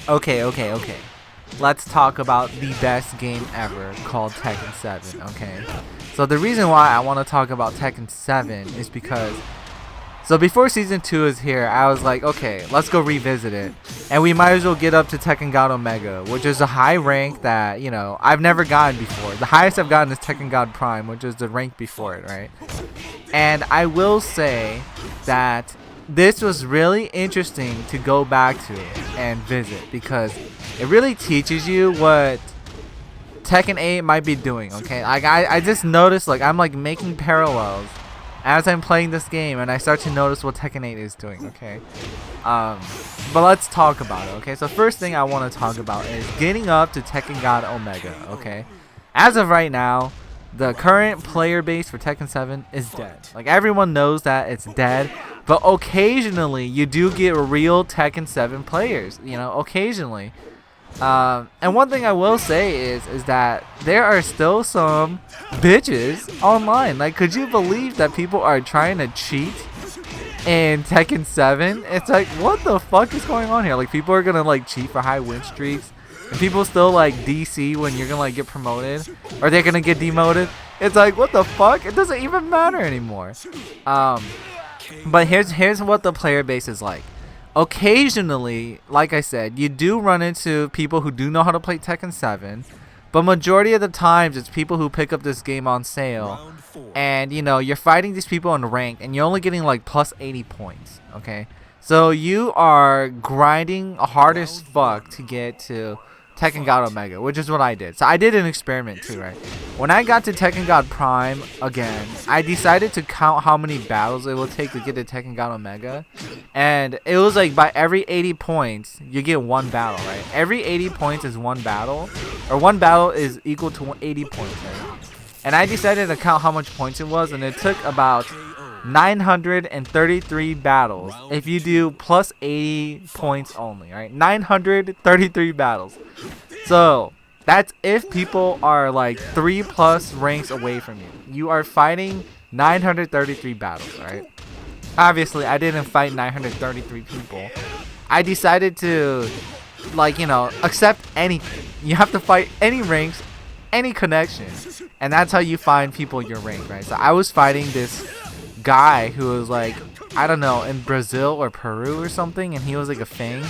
Okay. Let's talk about the best game ever called Tekken 7, okay? So the reason why I want to talk about Tekken 7 is because so before Season 2 is here, I was like, okay, let's go revisit it. And we might as well get up to Tekken God Omega, which is a high rank that, you know, I've never gotten before. The highest I've gotten is Tekken God Prime, which is the rank before it, right? And I will say that this was really interesting to go back to and visit because it really teaches you what Tekken 8 might be doing, okay? Like I just noticed, like, I'm like making parallels as I'm playing this game, and I start to notice what Tekken 8 is doing, okay? But let's talk about it, okay? So first thing I want to talk about is getting up to Tekken God Omega, okay? As of right now, the current player base for Tekken 7 is dead. Like, everyone knows that it's dead, but occasionally you do get real Tekken 7 players, you know, occasionally. And one thing I will say is that there are still some bitches online. Like, could you believe that people are trying to cheat in Tekken 7? It's like, what the fuck is going on here? Like, people are gonna like cheat for high win streaks, and people still like DC when you're gonna like get promoted, or they're gonna get demoted. It's like, what the fuck? It doesn't even matter anymore. But here's what the player base is like. Occasionally, like I said, you do run into people who do know how to play Tekken 7, but majority of the times it's people who pick up this game on sale, and you know, you're fighting these people in ranked and you're only getting like plus 80 points, okay? So you are grinding hard as fuck to get to Tekken God Omega, which is what I did. So I did an experiment too, right? When I got to Tekken God Prime again, I decided to count how many battles it will take to get to Tekken God Omega, and it was like by every 80 points you get one battle, right? Every 80 points is one battle, or one battle is equal to 80 points, right? And I decided to count how much points it was, and it took about 933 battles if you do plus 80 points only, right? 933 battles. So that's if people are like 3+ ranks away from you. You are fighting 933 battles, right? Obviously, I didn't fight 933 people. I decided to, like, you know, accept anything. You have to fight any ranks, any connection, and that's how you find people your rank, right? So I was fighting this guy who was like, I don't know, in Brazil or Peru or something, and he was like a Fang,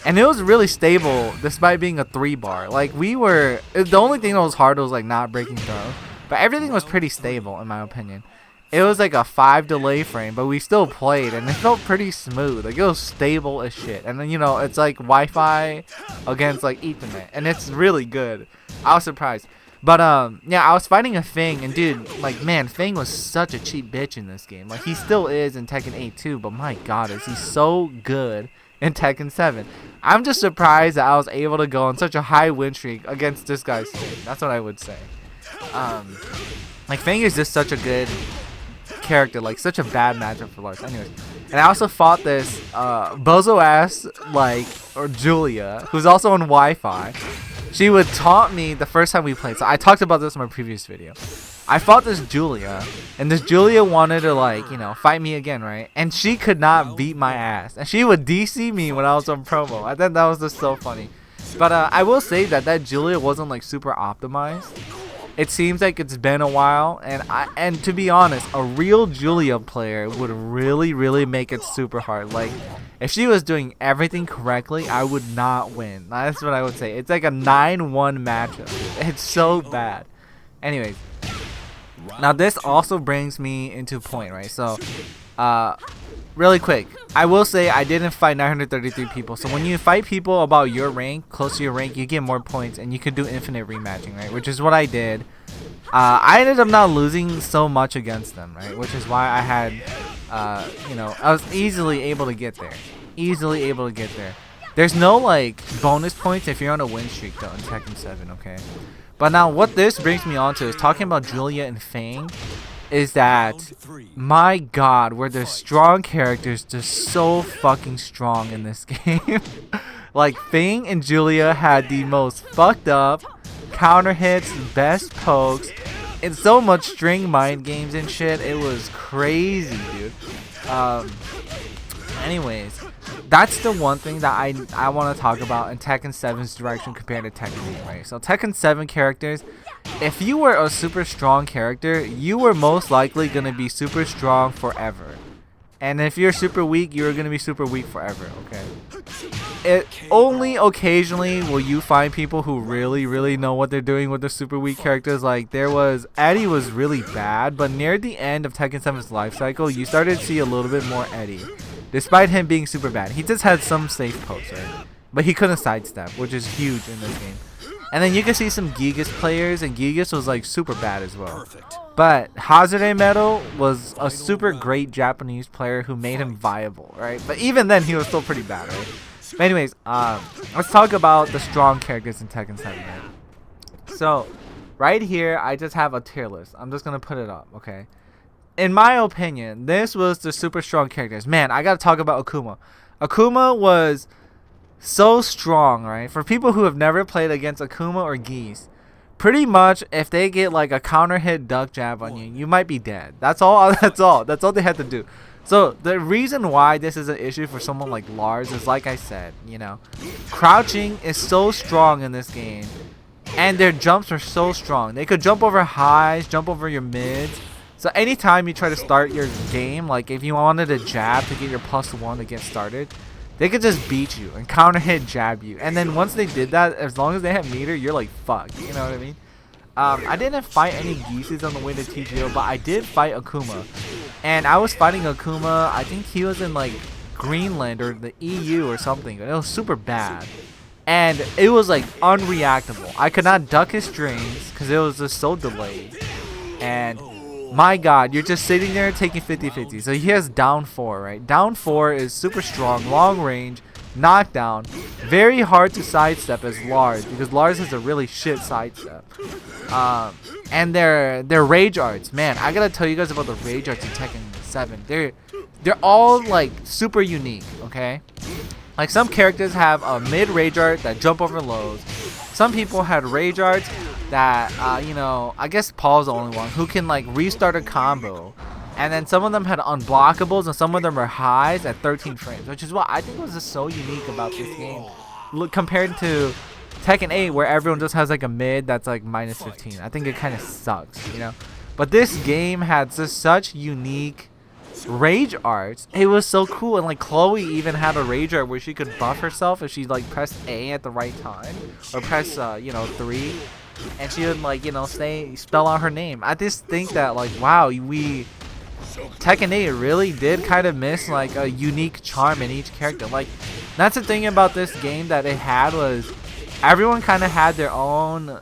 and it was really stable despite being a 3-bar. Like, the only thing that was hard was like not breaking throw, but everything was pretty stable in my opinion. It was like a 5 delay frame, but we still played, and it felt pretty smooth. Like, it was stable as shit. And then, you know, it's like Wi-Fi against like Ethernet, and it's really good. I was surprised. But yeah, I was fighting a Fang, and dude, like, man, Fang was such a cheap bitch in this game. Like, he still is in Tekken 8 too, but my god, is he so good in Tekken 7. I'm just surprised that I was able to go on such a high win streak against this guy's team. That's what I would say. Like, Fang is just such a good character, like such a bad matchup for Lars. Anyways, and I also fought this bozo ass, like, or Julia, who's on Wi-Fi. She would taunt me the first time we played. So I talked about this in my previous video. I fought this Julia, and this Julia wanted to, like, you know, fight me again, right? And she could not beat my ass, and she would DC me when I was on promo. I thought that was just so funny. But I will say that Julia wasn't like super optimized. It seems like it's been a while, and to be honest, a real Julia player would really make it super hard. Like, if she was doing everything correctly, I would not win. That's what I would say. It's like a 9-1 matchup. It's so bad. Anyways, now this also brings me into a point, right? So, really quick, I will say I didn't fight 933 people. So when you fight people about your rank, close to your rank, you get more points, and you could do infinite rematching, right? Which is what I did. I ended up not losing so much against them, right? Which is why I had, you know, I was easily able to get there. There's no, like, bonus points if you're on a win streak, though, in Tekken 7, okay? But now what this brings me on to is talking about Julia and Fang. Is that, my god, were the strong characters just so fucking strong in this game. Like, Fang and Julia had the most fucked up counter hits, best pokes, and so much string mind games and shit. It was crazy, dude. Anyways, that's the one thing that I want to talk about in Tekken 7's direction compared to Tekken 8, right? So Tekken 7 characters, if you were a super strong character, you were most likely going to be super strong forever. And if you're super weak, you're going to be super weak forever, okay? It only occasionally will you find people who really know what they're doing with the super weak characters. Like Eddie was really bad, but near the end of Tekken 7's life cycle, you started to see a little bit more Eddie. Despite him being super bad, he just had some safe pokes, right? But he couldn't sidestep, which is huge in this game. And then you can see some Gigas players, and Gigas was like super bad as well. But Hazare Metal was a super great Japanese player who made him viable, right? But even then, he was still pretty bad, right? But anyways, let's talk about the strong characters in Tekken 7, right? So, right here, I just have a tier list. I'm just gonna put it up, okay? In my opinion, this was the super strong characters. Man, I gotta talk about Akuma. Akuma was so strong, right? For people who have never played against Akuma or Geese, pretty much if they get like a counter hit duck jab on you, you might be dead. That's all. That's all they had to do. So the reason why this is an issue for someone like Lars is, like I said, you know, crouching is so strong in this game, and their jumps are so strong. They could jump over highs, jump over your mids. So anytime you try to start your game, like if you wanted a jab to get your +1 to get started, they could just beat you and counter hit jab you. And then once they did that, as long as they have meter, you're like fucked. You know what I mean? I didn't fight any Geeses on the way to TGO, but I did fight Akuma. And I was fighting Akuma, I think he was in like Greenland or the EU or something. It was super bad. And it was like unreactable. I could not duck his strings because it was just so delayed. And my god, you're just sitting there taking 50-50. So he has down 4, right? Down 4 is super strong, long range, knockdown, very hard to sidestep as Lars, because Lars has a really shit sidestep. And their rage arts, man, I gotta tell you guys about the rage arts in Tekken 7. They're all like super unique, okay? Like some characters have a mid rage art that jump over lows. Some people had rage arts that, you know, I guess Paul's the only one who can like restart a combo. And then some of them had unblockables, and some of them are highs at 13 frames, which is what I think was just so unique about this game. Look, compared to Tekken 8, where everyone just has like a mid that's like -15. I think it kind of sucks, you know. But this game had just such unique rage arts. It was so cool, and like Chloe even had a rage art where she could buff herself if she like pressed A at the right time, or press you know 3, and she would like, you know, spell out her name. I just think that like, wow, Tekken 8 really did kind of miss like a unique charm in each character. Like that's the thing about this game that it had, was everyone kind of had their own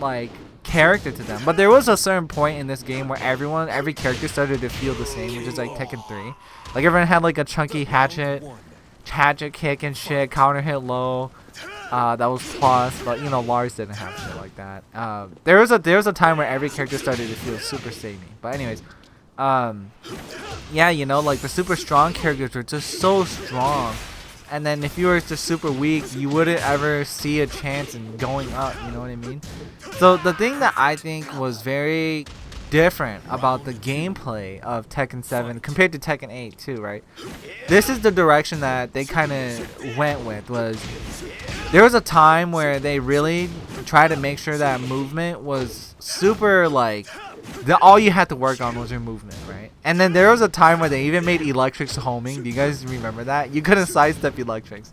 like character to them, but there was a certain point in this game where every character started to feel the same, which is like Tekken 3. Like everyone had like a chunky hatchet kick and shit, counter hit low, that was plus, but you know, Lars didn't have shit like that. There was a time where every character started to feel super samey. But anyways, yeah, you know, like the super strong characters were just so strong. And then if you were just super weak, you wouldn't ever see a chance in going up, you know what I mean? So the thing that I think was very different about the gameplay of Tekken 7 compared to Tekken 8 too, right? This is the direction that they kind of went with. Was there was a time where they really tried to make sure that movement was super like, all you had to work on was your movement, right? And then there was a time where they even made electrics homing. Do you guys remember that? You couldn't sidestep electrics.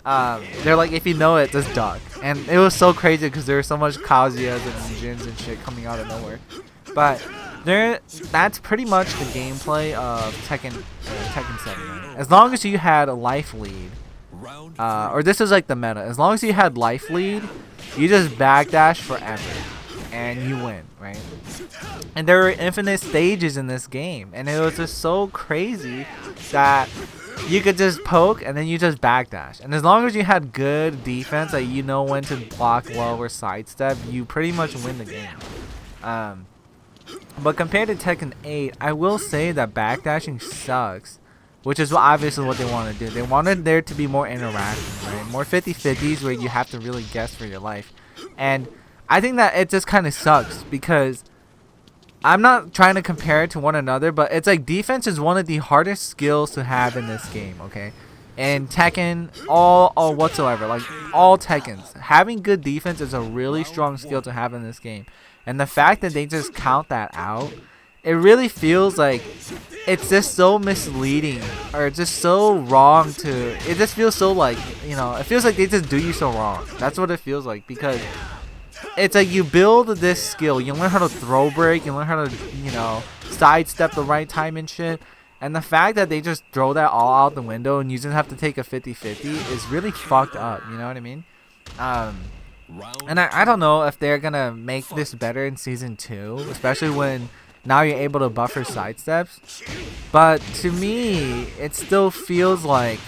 They're like, if you know it, just duck. And it was so crazy because there were so much Kazuya's and Jins and shit coming out of nowhere. But that's pretty much the gameplay of Tekken 7. Right? As long as you had a life lead, or this is like the meta. As long as you had life lead, you just backdash forever. And you win, right? And there were infinite stages in this game, and it was just so crazy that you could just poke and then you just backdash. And as long as you had good defense, like you know when to block low or sidestep, you pretty much win the game. But compared to Tekken 8, I will say that backdashing sucks, which is obviously what they want to do. They wanted there to be more interaction, right? More 50-50s where you have to really guess for your life. And I think that it just kind of sucks, because I'm not trying to compare it to one another, but it's like defense is one of the hardest skills to have in this game, okay? And Tekken, all whatsoever, like all Tekkens, having good defense is a really strong skill to have in this game. And the fact that they just count that out, it really feels like it's just so misleading, or just so wrong to, it just feels so like, you know, it feels like they just do you so wrong. That's what it feels like, because it's like you build this skill, you learn how to throw break, you learn how to, you know, sidestep the right time and shit. And the fact that they just throw that all out the window and you just have to take a 50-50 is really fucked up, you know what I mean? And I don't know if they're gonna make this better in Season 2, especially when now you're able to buffer sidesteps. But to me, it still feels like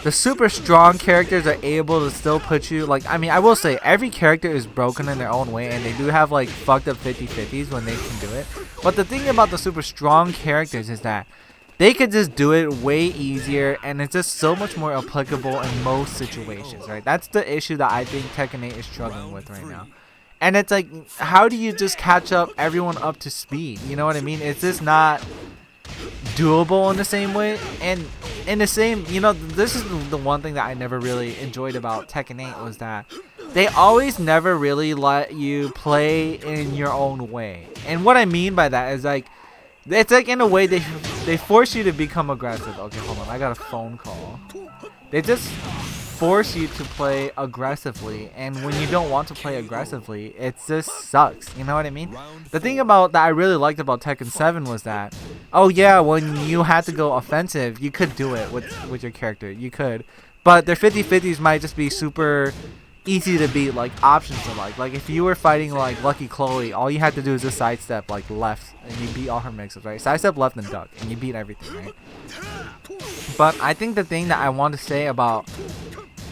the super strong characters are able to still put you, like, I mean, I will say every character is broken in their own way, and they do have like fucked up 50-50s when they can do it. But the thing about the super strong characters is that they could just do it way easier, and it's just so much more applicable in most situations, right? That's the issue that I think Tekken 8 is struggling with right now. And it's like, how do you just catch up everyone up to speed? You know what I mean? It's just not doable in the same way. And in the same, you know, this is the one thing that I never really enjoyed about Tekken 8 was that they always never really let you play in your own way. And what I mean by that is like, it's like in a way they force you to become aggressive. Okay, hold on, I got a phone call. They just force you to play aggressively, and when you don't want to play aggressively, it just sucks. You know what I mean? The thing about that I really liked about Tekken 7 was that, oh yeah, when you had to go offensive, you could do it with your character. You could, but their 50-50s might just be super easy to beat, like options to like if you were fighting like Lucky Chloe, all you had to do is just sidestep like left and you beat all her mixes, right? Sidestep left and duck and you beat everything, right? But I think the thing that I want to say about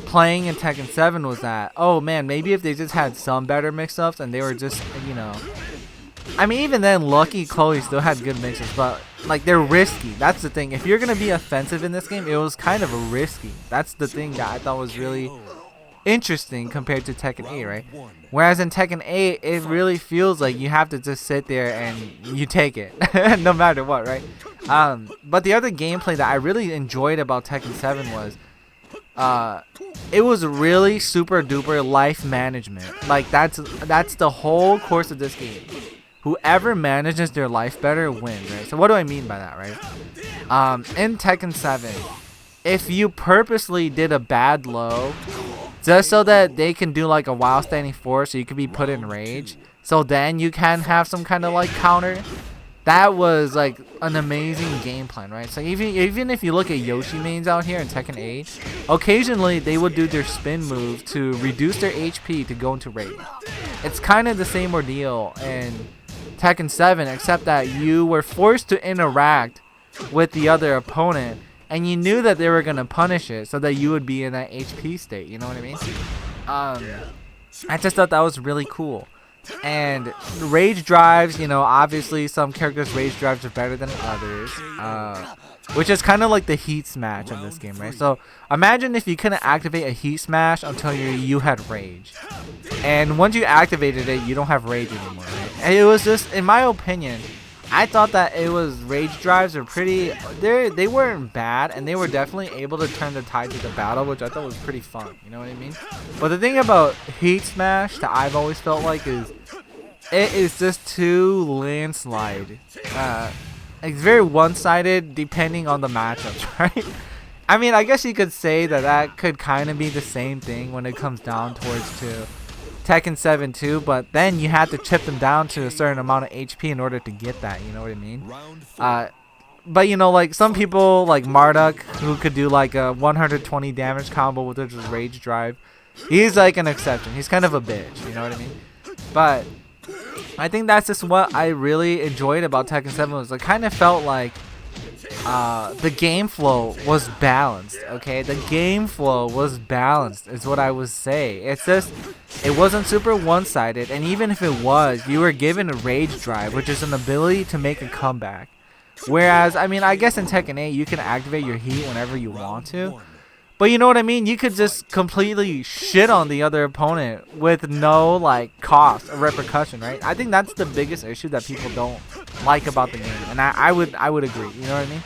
playing in Tekken 7 was that, oh man, maybe if they just had some better mix-ups and they were just, you know, I mean, even then Lucky Chloe still had good mixes, but like they're risky. That's the thing. If you're gonna be offensive in this game, it was kind of risky. That's the thing that I thought was really interesting compared to Tekken 8, right? Whereas in Tekken 8, it really feels like you have to just sit there and you take it no matter what, right? But the other gameplay that I really enjoyed about Tekken 7 was it was really super duper life management. Like that's the whole course of this game. Whoever manages their life better wins, right? So what do I mean by that, right? In Tekken 7, if you purposely did a bad low just so that they can do like a while standing force, so you can be put in rage, so then you can have some kind of like counter, that was like an amazing game plan, right? So even if you look at Yoshi mains out here in Tekken 8, occasionally they would do their spin move to reduce their HP to go into rage. It's kind of the same ordeal in Tekken 7, except that you were forced to interact with the other opponent, and you knew that they were going to punish it so that you would be in that HP state, you know what I mean? I just thought that was really cool. And rage drives, you know, obviously some characters' rage drives are better than others, which is kind of like the heat smash in this game, right? So imagine if you couldn't activate a heat smash until you had rage. And once you activated it, you don't have rage anymore, right? And it was just, in my opinion, I thought that it was rage drives are pretty, they weren't bad, and they were definitely able to turn the tide to the battle, which I thought was pretty fun, you know what I mean? But the thing about heat smash that I've always felt like is it is just too landslide. It's very one-sided depending on the matchups, right? I mean, I guess you could say that could kind of be the same thing when it comes down towards to Tekken 7 too, but then you had to chip them down to a certain amount of HP in order to get that, you know what I mean? But you know, like some people like Marduk, who could do like a 120 damage combo with his rage drive, he's like an exception. He's kind of a bitch, you know what I mean? But I think that's just what I really enjoyed about Tekken 7 was it kind of felt like the game flow was balanced, okay? The game flow was balanced is what I would say. It's just, it wasn't super one-sided, and even if it was, you were given a rage drive, which is an ability to make a comeback. Whereas, I mean, I guess in Tekken 8, you can activate your heat whenever you want to. But you know what I mean? You could just completely shit on the other opponent with no, like, cost or repercussion, right? I think that's the biggest issue that people don't like about the game. And I would agree, you know what I mean?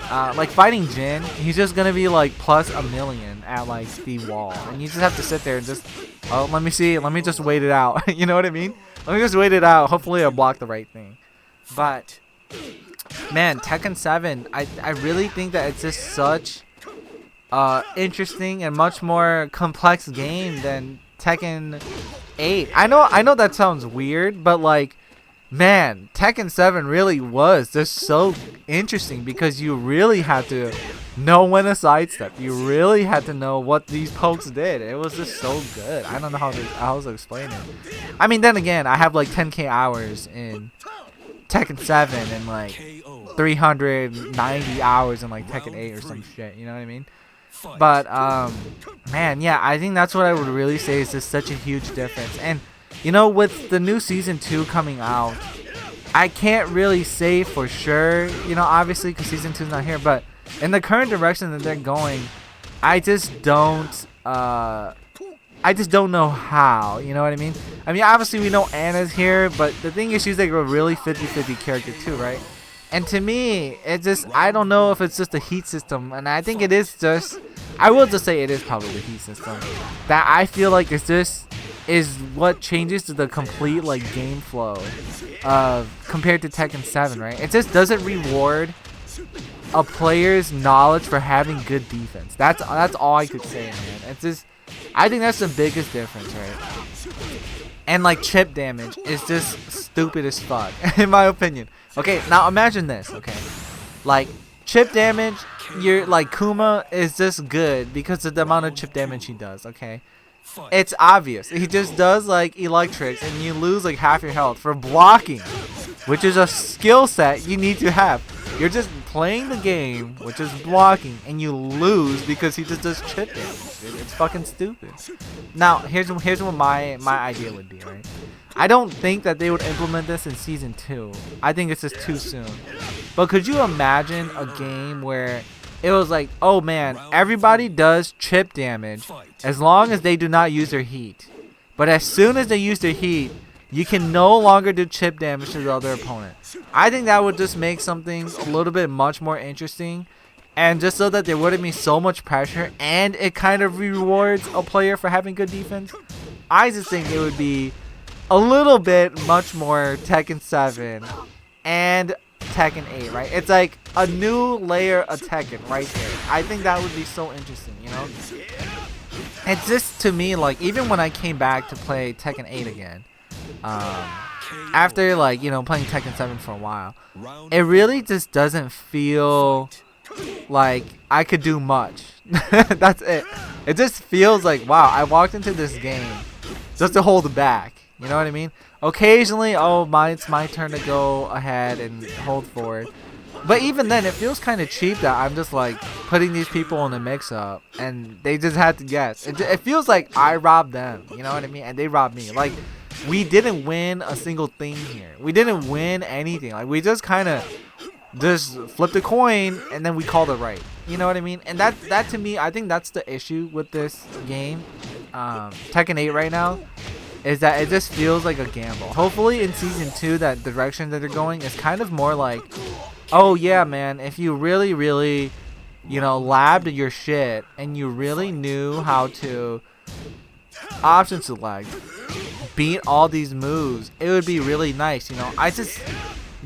like fighting Jin, he's just gonna be like plus 1,000,000 at like the wall, and you just have to sit there and just, oh, let me see, let me just wait it out. You know what I mean? Let me just wait it out. Hopefully I'll block the right thing. But man, Tekken 7, I really think that it's just such interesting and much more complex game than Tekken 8. I know that sounds weird, but like, man, Tekken 7 really was just so interesting because you really had to know when to sidestep. You really had to know what these pokes did. It was just so good. I don't know how to explain it. I mean, then again, I have like 10k hours in Tekken 7 and like 390 hours in like Tekken 8 or some shit. You know what I mean? But man, yeah, I think that's what I would really say is just such a huge difference. And you know, with the new season 2 coming out, I can't really say for sure, you know, obviously because season 2 is not here, but in the current direction that they're going, I just don't know how, you know what I mean? I mean, obviously we know Anna's here, but the thing is she's like a really 50-50 character too, right? And to me, it just, I don't know if it's just a heat system, and I think it is just, I will just say it is probably the heat system, that I feel like it's just, is what changes to the complete like game flow of compared to Tekken 7, right? It just doesn't reward a player's knowledge for having good defense. That's all I could say, man. It's just, I think that's the biggest difference, right? And like chip damage is just stupid as fuck, in my opinion. Okay, now imagine this, okay? Like chip damage, you're like Kuma is just good because of the amount of chip damage he does, okay? It's obvious. He just does like electrics and you lose like half your health for blocking, which is a skill set you need to have. You're just playing the game, which is blocking, and you lose because he just does chip damage. Dude. It's fucking stupid. Now, here's what my idea would be, right? I don't think that they would implement this in season 2. I think it's just too soon. But could you imagine a game where it was like, oh man, everybody does chip damage as long as they do not use their heat. But as soon as they use their heat, you can no longer do chip damage to the other opponent. I think that would just make something a little bit much more interesting. And just so that there wouldn't be so much pressure and it kind of rewards a player for having good defense. I just think it would be a little bit much more Tekken 7 and Tekken 8, right? It's like a new layer of Tekken right there. I think that would be so interesting, you know? It's just, to me, like, even when I came back to play Tekken 8 again, after, like, you know, playing Tekken 7 for a while, it really just doesn't feel like I could do much. That's it. It just feels like, wow, I walked into this game just to hold back. You know what I mean? Occasionally, oh, it's my turn to go ahead and hold forward. But even then, it feels kind of cheap that I'm just like putting these people in a mix-up and they just had to guess. It feels like I robbed them. You know what I mean? And they robbed me. Like, we didn't win a single thing here. We didn't win anything. Like, we just kind of just flipped a coin and then we called it right. You know what I mean? And that to me, I think that's the issue with this game, Tekken 8 right now, is that it just feels like a gamble. Hopefully in season 2, that direction that they're going is kind of more like, oh yeah, man, if you really, really, you know, labbed your shit and you really knew how to option select, beat all these moves, it would be really nice, you know.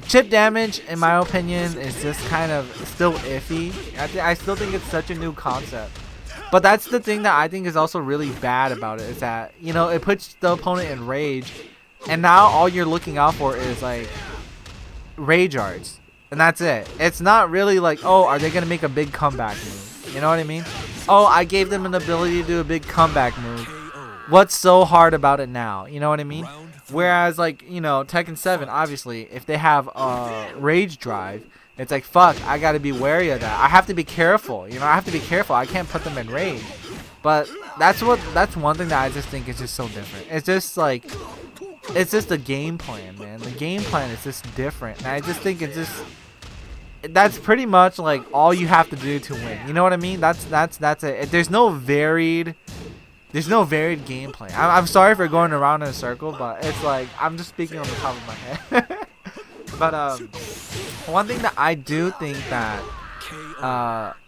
Chip damage, in my opinion, is just kind of still iffy. I still think it's such a new concept. But that's the thing that I think is also really bad about it, is that, you know, it puts the opponent in rage, and now all you're looking out for is like rage arts, and that's it. It's not really like, oh, are they gonna make a big comeback move? You know what I mean? Oh, I gave them an ability to do a big comeback move. What's so hard about it now? You know what I mean? Whereas, like, you know, Tekken 7, obviously, if they have a rage drive, it's like, fuck, I gotta be wary of that. I have to be careful, you know, I have to be careful. I can't put them in rage. But that's one thing that I just think is just so different. It's just like, it's just the game plan, man. The game plan is just different. And I just think it's just, that's pretty much like all you have to do to win. You know what I mean? That's it. There's no varied gameplay. I'm sorry for going around in a circle, but it's like, I'm just speaking on the top of my head. But one thing that I do think that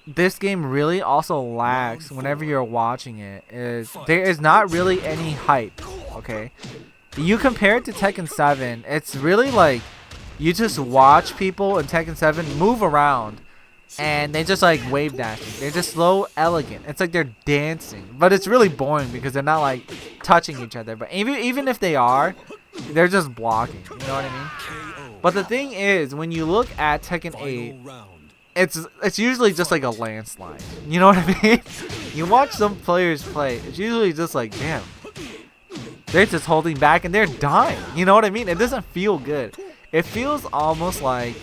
this game really also lacks whenever you're watching it is there is not really any hype. Okay, you compare it to Tekken 7, it's really like you just watch people in Tekken 7 move around and they just like wave dashing. They're just slow, elegant. It's like they're dancing, but it's really boring because they're not like touching each other. But even if they are, they're just blocking. You know what I mean? But the thing is, when you look at Tekken 8, it's usually just like a landslide. You know what I mean? You watch some players play, it's usually just like, damn, they're just holding back and they're dying. You know what I mean? It doesn't feel good. It feels almost like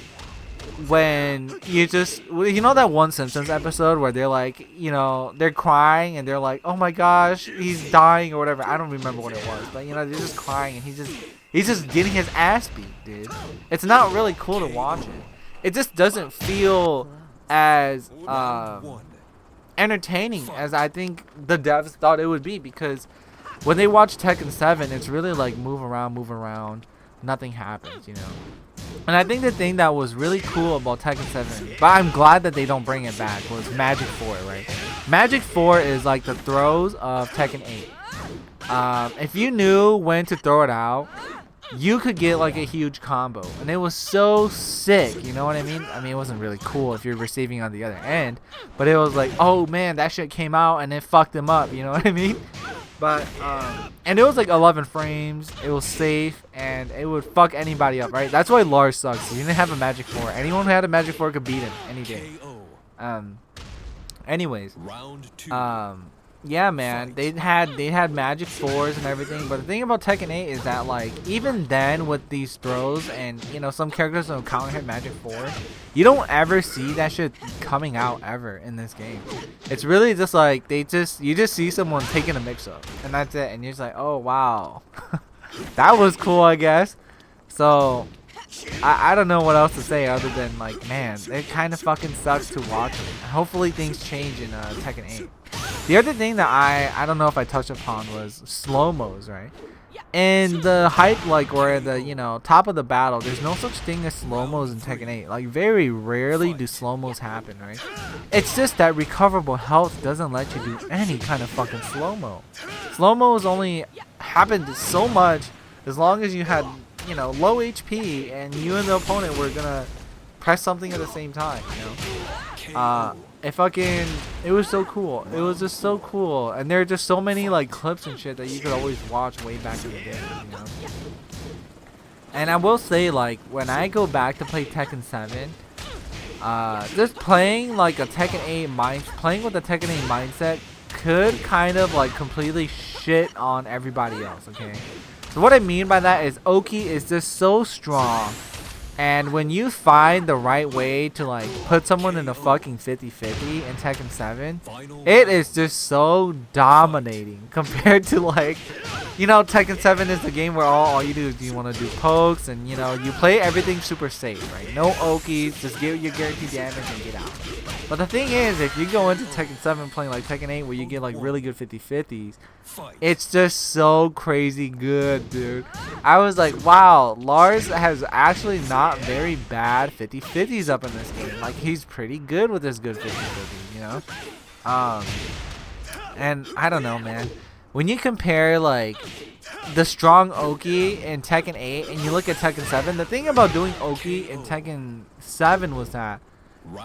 when you just, you know that one Simpsons episode where they're like, you know, they're crying and they're like, oh my gosh, he's dying or whatever. I don't remember what it was, but you know, they're just crying and he's just getting his ass beat, dude. It's not really cool to watch it. It just doesn't feel as entertaining as I think the devs thought it would be, because when they watch Tekken 7, it's really like move around, nothing happens, you know. And I think the thing that was really cool about Tekken 7, but I'm glad that they don't bring it back, was Magic 4, right? Magic 4 is like the throws of Tekken 8. If you knew when to throw it out, you could get like a huge combo, and it was so sick, you know what I mean? I mean, it wasn't really cool if you're receiving on the other end, but it was like, oh man, that shit came out and it fucked him up, you know what I mean? But and it was like 11 frames, it was safe, and it would fuck anybody up, right? That's why Lars sucks. He didn't have a Magic 4. Anyone who had a Magic 4 could beat him any day. Anyways, yeah, man, they had Magic 4s and everything, but the thing about Tekken 8 is that, like, even then with these throws and, you know, some characters don't counter hit Magic 4, you don't ever see that shit coming out ever in this game. It's really just like you just see someone taking a mix-up, and that's it, and you're just like, oh wow. That was cool, I guess. So I don't know what else to say other than, like, man, it kind of fucking sucks to watch it. Hopefully things change in Tekken 8. The other thing that I don't know if I touched upon was Slow-Mos, right? In the hype, like, or the, you know, top of the battle, there's no such thing as Slow-Mos in Tekken 8. Like, very rarely do Slow-Mos happen, right? It's just that recoverable health doesn't let you do any kind of fucking Slow-Mo. Slow-Mos only happened so much as long as you had, you know, low HP and you and the opponent were gonna press something at the same time, you know? It was so cool. It was just so cool, and there are just so many like clips and shit that you could always watch way back in the day, you know. And I will say, like, when I go back to play Tekken 7, just playing like a Tekken 8 playing with the Tekken 8 mindset could kind of like completely shit on everybody else. Okay, so what I mean by that is Oki is just so strong. And when you find the right way to like put someone in a fucking 50-50 in Tekken 7, it is just so dominating compared to, like, you know, Tekken 7 is the game where all you do is you want to do pokes and, you know, you play everything super safe, right? No Okis, just get your guaranteed damage and get out. But the thing is, if you go into Tekken 7 playing like Tekken 8 where you get like really good 50-50s, it's just so crazy good, dude. I was like, wow, Lars has actually not very bad 50-50s up in this game. Like, he's pretty good with his good 50-50s, you know? And I don't know, man. When you compare like the strong Oki in Tekken 8 and you look at Tekken 7, the thing about doing Oki in Tekken 7 was that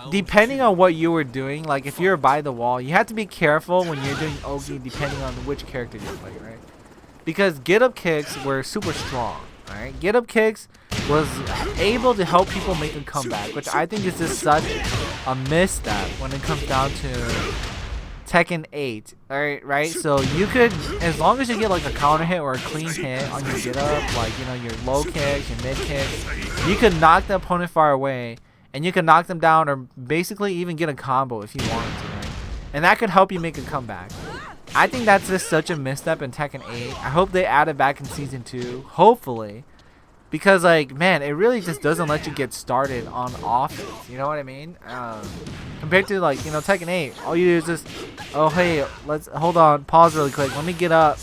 depending on what you were doing, like if you're by the wall, you have to be careful when you're doing Oki depending on which character you're playing, right? Because get up kicks were super strong, right? Get up kicks was able to help people make a comeback, which I think is just such a misstep when it comes down to Tekken 8, right? So you could, as long as you get like a counter hit or a clean hit on your get up, like, you know, your low kicks, your mid kicks, you could knock the opponent far away, and you can knock them down or basically even get a combo if you wanted to, right? And that could help you make a comeback. I think that's just such a misstep in Tekken 8. I hope they add it back in Season 2, hopefully. Because, like, man, it really just doesn't let you get started on offense. You know what I mean? Compared to, like, you know, Tekken 8, all you do is just, oh, hey, let's, hold on, pause really quick. Let me get up.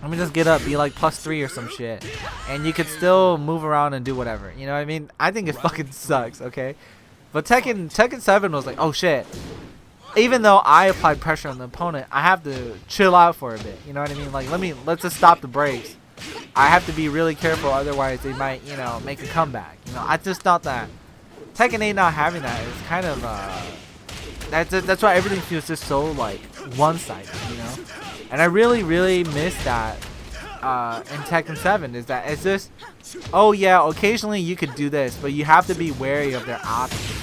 Let me just get up, be like +3 or some shit. And you could still move around and do whatever. You know what I mean? I think it fucking sucks, okay? But Tekken 7 was like, oh shit. Even though I applied pressure on the opponent, I have to chill out for a bit. You know what I mean? Like, let's just stop the brakes. I have to be really careful, otherwise they might, you know, make a comeback. You know, I just thought that Tekken 8 not having that is kind of that's why everything feels just so like one-sided, you know. And I really miss that in Tekken 7 is that it's just, oh yeah, occasionally you could do this, but you have to be wary of their options.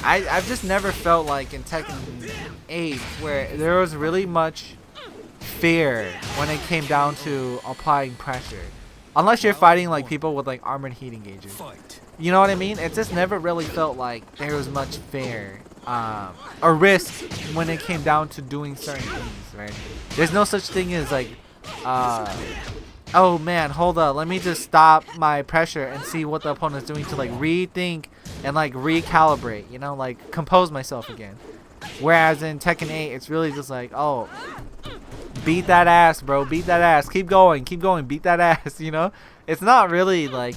Right? I've just never felt like in Tekken 8 where there was really much fear when it came down to applying pressure, unless you're fighting like people with like armored heat engagers. You know what I mean? It just never really felt like there was much fear or risk when it came down to doing certain things, right? There's no such thing as like oh man, hold up, let me just stop my pressure and see what the opponent's doing to like rethink and like recalibrate, you know, like compose myself again. Whereas in Tekken 8 it's really just like, oh, beat that ass, bro, beat that ass, keep going, beat that ass, you know. It's not really like,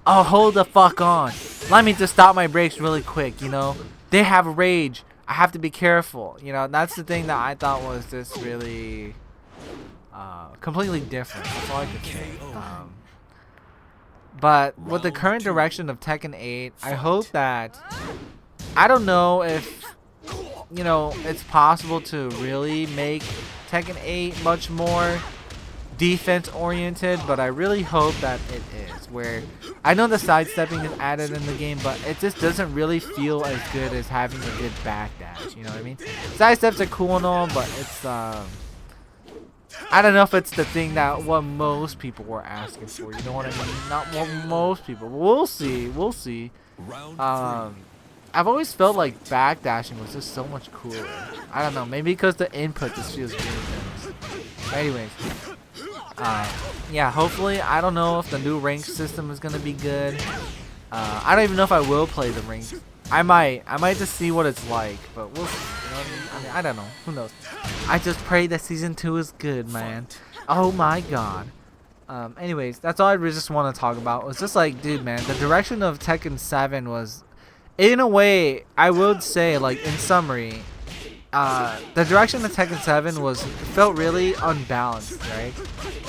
oh, hold the fuck on, let me just stop my brakes really quick, you know. They have rage, I have to be careful, you know. That's the thing that I thought was just really completely different. That's all I could say. But with the current direction of Tekken 8, I hope that, I don't know if, you know, it's possible to really make Tekken 8 much more defense oriented, but I really hope that it is, where I know the sidestepping is added in the game, but it just doesn't really feel as good as having a good backdash, you know what I mean? Sidesteps are cool and all, but it's I don't know if it's the thing that what most people were asking for, you know what I mean? Not what most people. We'll see. I've always felt like backdashing was just so much cooler. I don't know, maybe because the input just feels really good. Anyways, yeah, hopefully, I don't know if the new rank system is gonna be good. I don't even know if I will play the rank. I might just see what it's like, but we'll see. You know what I mean? I don't know. Who knows? I just pray that season 2 is good, man. Oh my god. Anyways, that's all I just want to talk about. It's just like, dude, man, the direction of Tekken 7 was, in a way, I would say, like, in summary, the direction of Tekken 7 felt really unbalanced, right?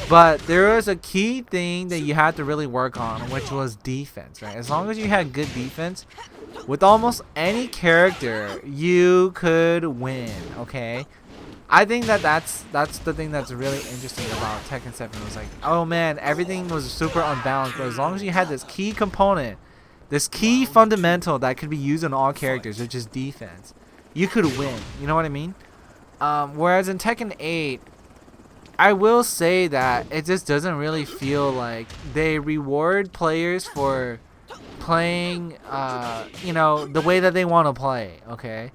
But there was a key thing that you had to really work on, which was defense, right? As long as you had good defense, with almost any character, you could win, okay? I think that's the thing that's really interesting about Tekken 7. It was like, oh man, everything was super unbalanced, but as long as you had this key component, this key fundamental that could be used on all characters, which is defense, you could win. You know what I mean? Whereas in Tekken 8, I will say that it just doesn't really feel like they reward players for playing, you know, the way that they want to play, okay?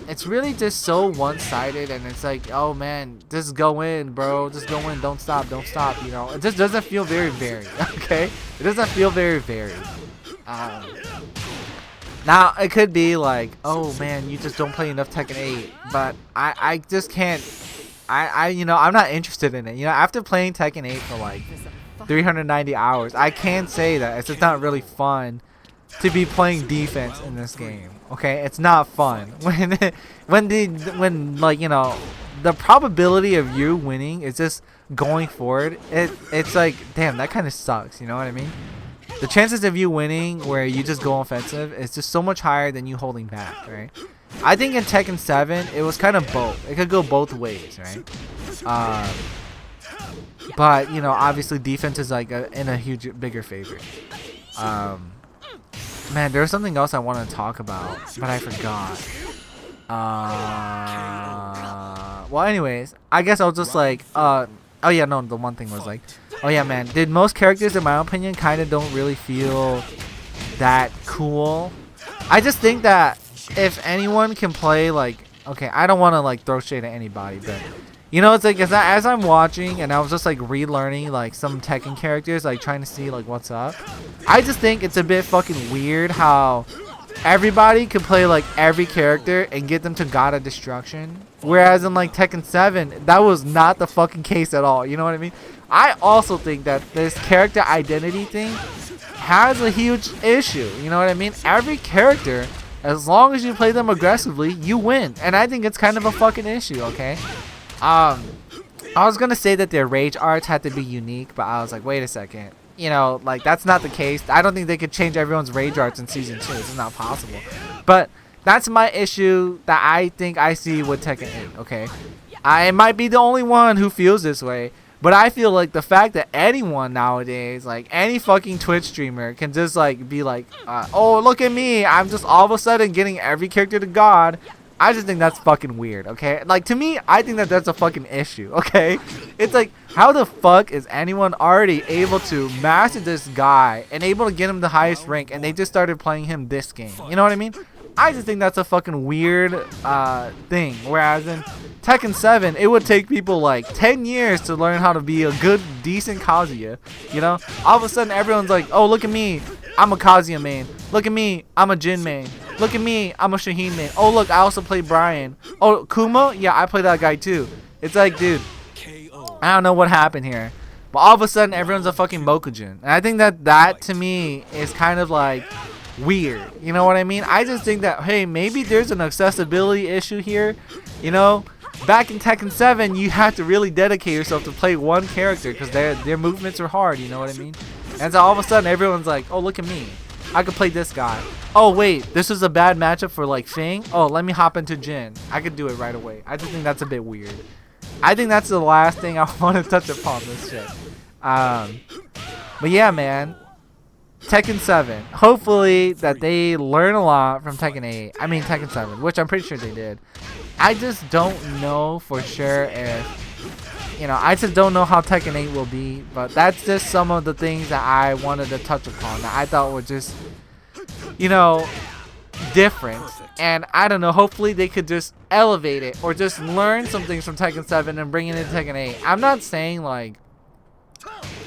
It's really just so one-sided, and it's like, oh man, just go in, bro, just go in, don't stop, you know. It just doesn't feel very varied, okay? It doesn't feel very varied. Now it could be like, oh man, you just don't play enough Tekken 8, but I just can't. You know, I'm not interested in it. You know, after playing Tekken 8 for like 390 hours, I can say that it's just not really fun to be playing defense in this game. Okay, it's not fun when like, you know, the probability of you winning is just going forward. It's like, damn, that kind of sucks. You know what I mean? The chances of you winning where you just go offensive is just so much higher than you holding back, right? I think in Tekken 7 it was kind of both. It could go both ways, right? But you know, obviously defense is like in a huge bigger favor. Man, there's something else I want to talk about, but I forgot. Well, anyways, I guess I'll just like, oh yeah, no, the one thing was like, oh yeah, man, did most characters, in my opinion, kind of don't really feel that cool. I just think that if anyone can play, like, okay, I don't want to like throw shade at anybody, but you know, it's like as I'm watching and I was just like relearning like some Tekken characters, like trying to see like what's up, I just think it's a bit fucking weird how everybody could play like every character and get them to God of Destruction, whereas in like Tekken 7 that was not the fucking case at all. You know what I mean? I also think that this character identity thing has a huge issue. You know what I mean? Every character, as long as you play them aggressively, you win. And I think it's kind of a fucking issue, okay? I was gonna say that their rage arts had to be unique, but I was like, wait a second. You know, like, that's not the case. I don't think they could change everyone's rage arts in Season 2. It's not possible. But that's my issue that I think I see with Tekken 8, okay? I might be the only one who feels this way, but I feel like the fact that anyone nowadays, like any fucking Twitch streamer, can just like be like, oh, look at me, I'm just all of a sudden getting every character to God. I just think that's fucking weird, okay? Like, to me, I think that that's a fucking issue, okay? It's like, how the fuck is anyone already able to master this guy and able to get him the highest rank, and they just started playing him this game? You know what I mean? I just think that's a fucking weird thing. Whereas in Tekken 7, it would take people like 10 years to learn how to be a good, decent Kazuya. You know? All of a sudden, everyone's like, oh, look at me, I'm a Kazuya main. Look at me, I'm a Jin main. Look at me, I'm a Shaheen main. Oh, look, I also play Brian. Oh, Kuma? Yeah, I play that guy too. It's like, dude, I don't know what happened here. But all of a sudden, everyone's a fucking Mokujin. And I think that to me, is kind of like weird. You know what I mean? I just think that, hey, maybe there's an accessibility issue here. You know? Back in Tekken 7, you had to really dedicate yourself to play one character because their movements are hard. You know what I mean? And so all of a sudden, everyone's like, oh, look at me. I could play this guy. Oh, wait, this is a bad matchup for, like, Fang? Oh, let me hop into Jin. I could do it right away. I just think that's a bit weird. I think that's the last thing I want to touch upon this shit. But yeah, man. Tekken 7. Hopefully that they learn a lot from Tekken 8. I mean, Tekken 7, which I'm pretty sure they did. I just don't know for sure if, you know, I just don't know how Tekken 8 will be. But that's just some of the things that I wanted to touch upon that I thought were just, you know, different. And I don't know, hopefully they could just elevate it or just learn some things from Tekken 7 and bring it into Tekken 8. I'm not saying like,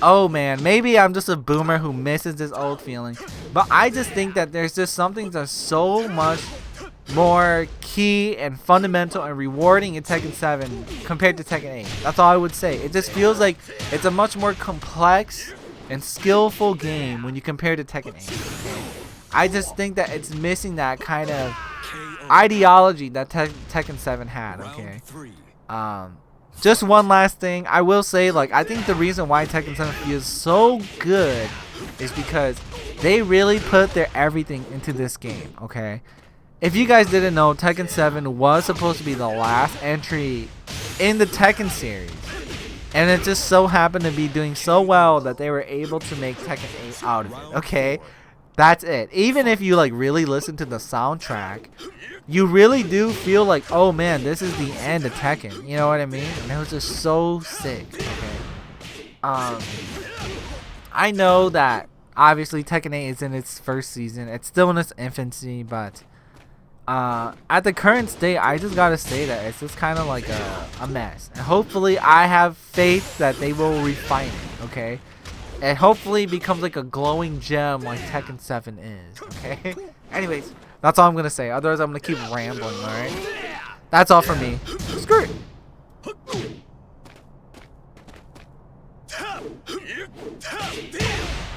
oh man, maybe I'm just a boomer who misses this old feeling, but I just think that there's just something that's so much more key and fundamental and rewarding in Tekken 7 compared to Tekken 8. That's all I would say. It just feels like it's a much more complex and skillful game when you compare to Tekken 8. Okay? I just think that it's missing that kind of ideology that Tekken 7 had. Okay. Just one last thing, I will say, like, I think the reason why Tekken 7 feels so good is because they really put their everything into this game, okay? If you guys didn't know, Tekken 7 was supposed to be the last entry in the Tekken series. And it just so happened to be doing so well that they were able to make Tekken 8 out of it, okay? That's it. Even if you, like, really listen to the soundtrack, you really do feel like, oh man, this is the end of Tekken. You know what I mean? And it was just so sick. Okay. I know that obviously Tekken 8 is in its first season. It's still in its infancy, but at the current state, I just gotta say that it's just kind of like a mess. And hopefully, I have faith that they will refine it. Okay. And hopefully it becomes like a glowing gem like Tekken 7 is. Okay. Anyways. That's all I'm going to say. Otherwise, I'm going to keep rambling, alright? That's all for me. Screw it.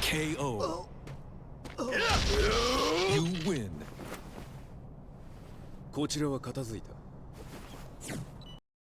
KO. You win. こちらは片付いた。